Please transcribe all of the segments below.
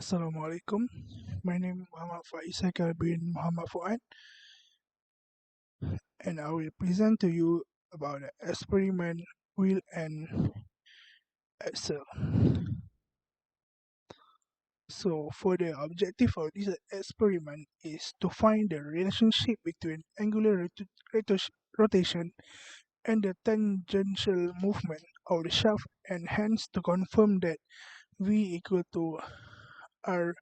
Assalamualaikum. My name is Muhammad Faeez bin Muhammad Fuad, and I will present to you about the experiment wheel and Axel. So, for the objective of this experiment is to find the relationship between angular rotation and the tangential movement of the shaft, and hence to confirm that V equal to R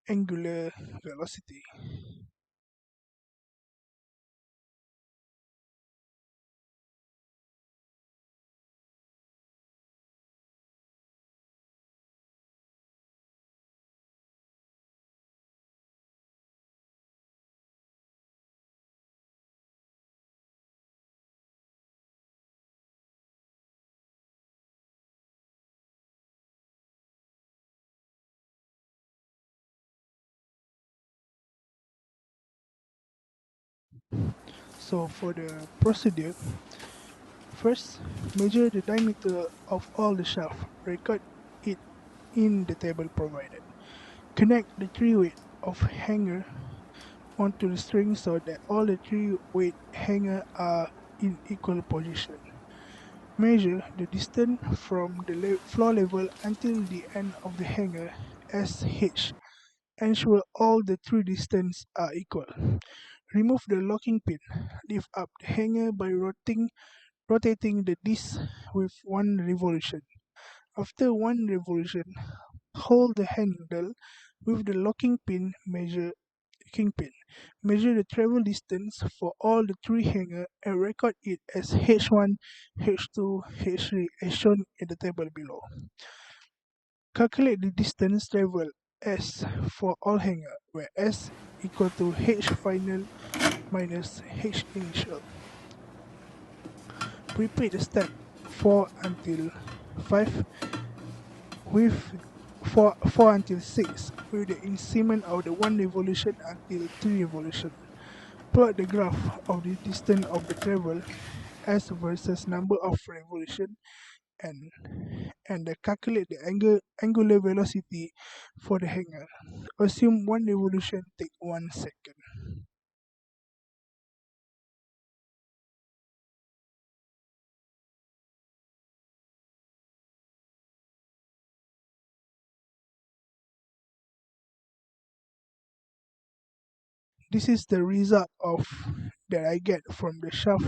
angular velocity. So, for the procedure, first, measure the diameter of all the shaft. Record it in the table provided. Connect the three weight of hanger onto the string so that all the three weight hanger are in equal position. Measure the distance from the floor level until the end of the hanger as h. Ensure all the three distances are equal. Remove the locking pin. Lift up the hanger by rotating the disc with one revolution. After one revolution, hold the handle with the locking pin. Measure the travel distance for all the three hangers and record it as H1, H2, H3 as shown in the table below. Calculate the distance traveled S for all hangers, where S equal to H final minus H initial. Repeat the step 4 until 5 with 4 until 6 with the increment of the 1 revolution until 3 revolution. Plot the graph of the distance of the travel S versus number of revolution and calculate the angular velocity for the hanger. Assume 1 revolution take 1 second. This is the result of that I get from the shaft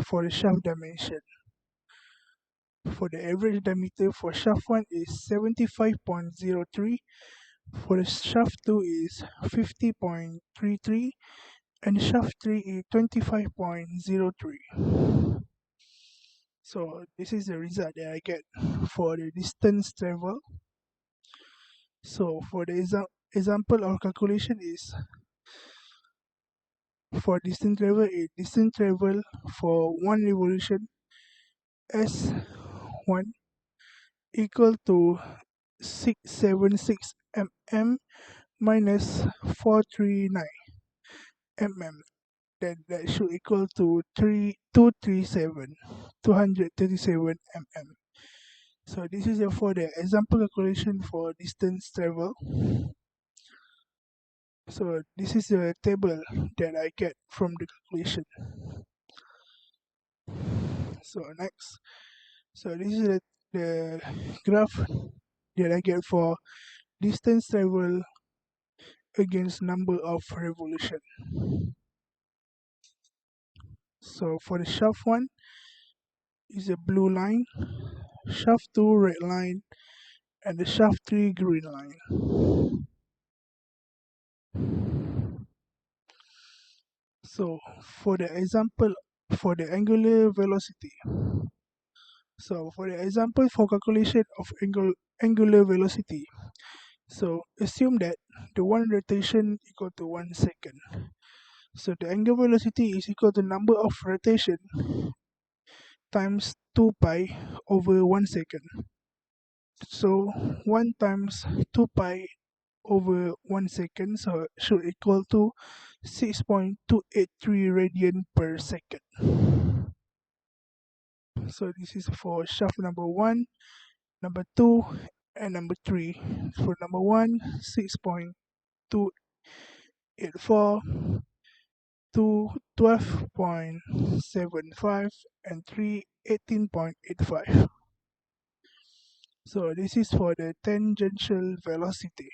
for the shaft dimension. For the average diameter for shaft 1 is 75.03, for the shaft 2 is 50.33, and shaft 3 is 25.03. So this is the result that I get for the distance travel. So for the example of calculation is for distance travel for 1 revolution S1 equal to 676 mm minus 439 mm. That should equal to 237 mm. So this is for the example calculation for distance travel. So this is the table that I get from the calculation. So next, so this is the graph that I get for distance travel against number of revolution. So for the shaft 1 is a blue line, shaft 2 red line, and the shaft 3 green line. So for the example for the angular velocity. So for the example for calculation of angular velocity. So assume that the one rotation equal to 1 second. So the angular velocity is equal to number of rotation times 2 pi over 1 second. So 1 times 2 pi over 1 second so should equal to 6.283 radian per second. So this is for shaft number 1, number 2, And number 3, for number 1, 6.284 to 12.75 and 3, 18.85. So this is for the tangential velocity.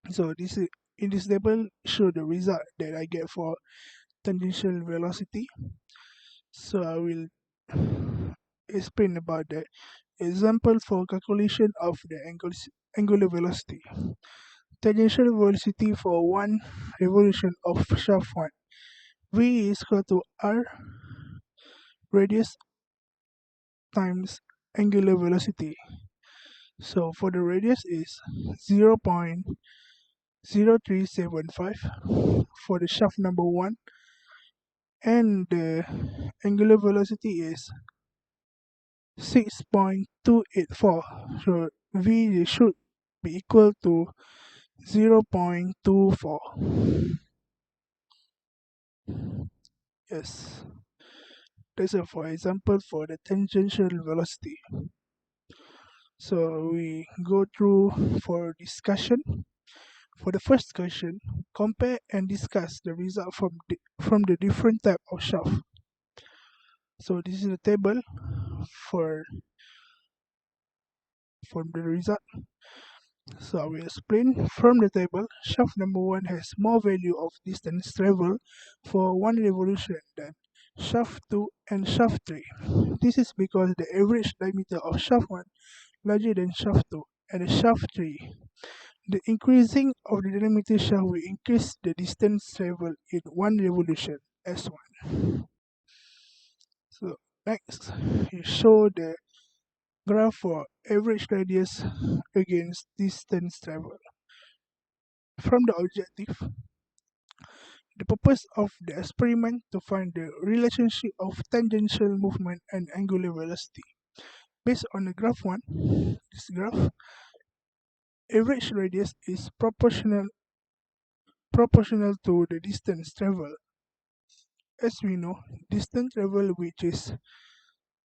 So this is in this table show the result that I get for tangential velocity. So I will explain about the example for calculation of the angular velocity. Tangential velocity for one revolution of shaft 1. V is equal to r radius times angular velocity. So for the radius is 0.0375 for the shaft number 1, and the angular velocity is 6.284. So V should be equal to 0.24. Yes, that's a for example for the tangential velocity. So we go through for discussion. For the first question, compare and discuss the result from the different type of shaft. So this is the table for the result. So I will explain from the table. Shaft number 1 has more value of distance travel for one revolution than shaft 2 and shaft 3. This is because the average diameter of shaft 1 larger than shaft 2 and shaft 3. The increasing of the diameter shaft will increase the distance traveled in one revolution as one. So next, you show the graph for average radius against distance traveled. From the objective, the purpose of the experiment to find the relationship of tangential movement and angular velocity. Based on the graph 1, this graph, average radius is proportional to the distance traveled. As we know, distance travel, which is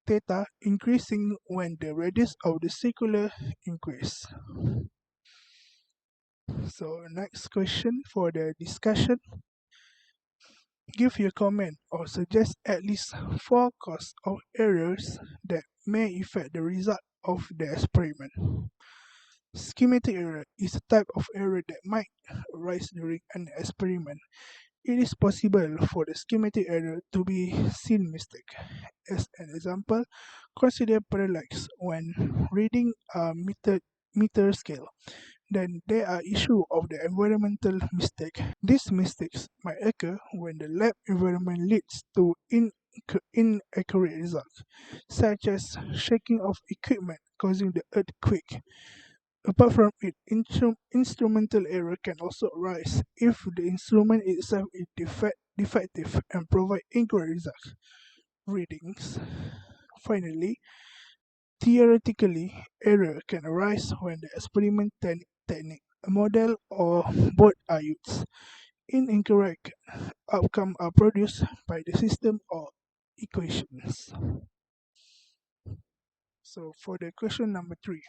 theta, increasing when the radius of the circular increase. So next question for the discussion. Give your comment or suggest at least 4 causes of errors that may affect the result of the experiment. Schematic error is a type of error that might arise during an experiment. It is possible for the schematic error to be seen mistake. As an example, consider parallax when reading a meter scale. Then there are issues of the environmental mistake. These mistakes might occur when the lab environment leads to inaccurate results, such as shaking of equipment causing the earthquake. Apart from it, instrumental error can also arise if the instrument itself is defective and provide incorrect results readings. Finally, theoretically, error can arise when the experiment technique, a model, or both are used. Incorrect outcomes are produced by the system or equations. So for the question number 3,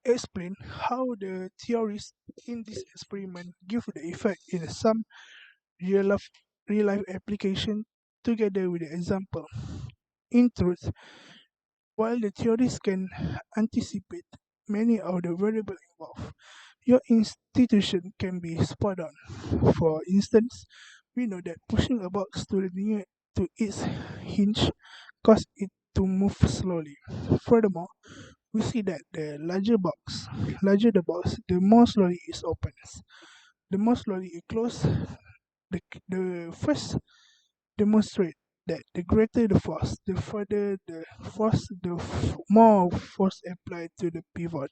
explain how the theories in this experiment give the effect in some real life application together with the example. In truth, while the theories can anticipate many of the variables involved, your institution can be spot on. For instance, we know that pushing a box to its hinge causes it to move slowly. Furthermore, we see that larger the box, the more slowly it opens. The more slowly it closes, the first demonstrate that the greater the force, the further the force, more force applied to the pivot.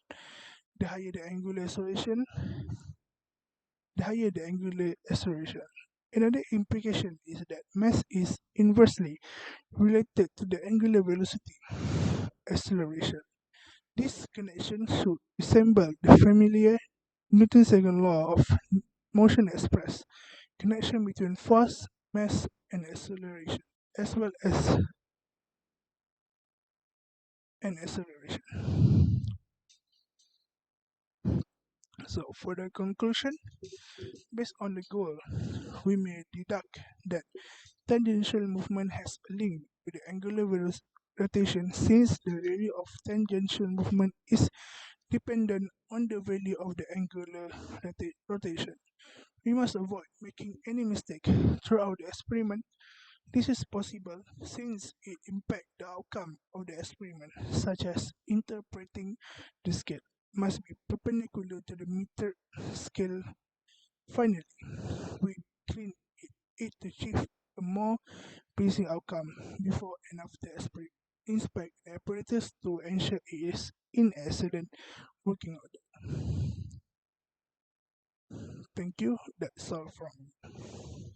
The higher the angular acceleration, the higher the angular acceleration. Another implication is that mass is inversely related to the angular velocity acceleration. This connection should resemble the familiar Newton's second law of motion express connection between force, mass, and acceleration, as well as and acceleration. So, for the conclusion, based on the goal, we may deduct that tangential movement has a link with the angular rotation since the value of tangential movement is dependent on the value of the angular rotation. We must avoid making any mistake throughout the experiment. This is possible since it impacts the outcome of the experiment, such as interpreting the scale must be perpendicular to the meter scale. Finally, we clean it to achieve a more pleasing outcome before and after inspect the apparatus to ensure it is in excellent working order. Thank you. That's all from me.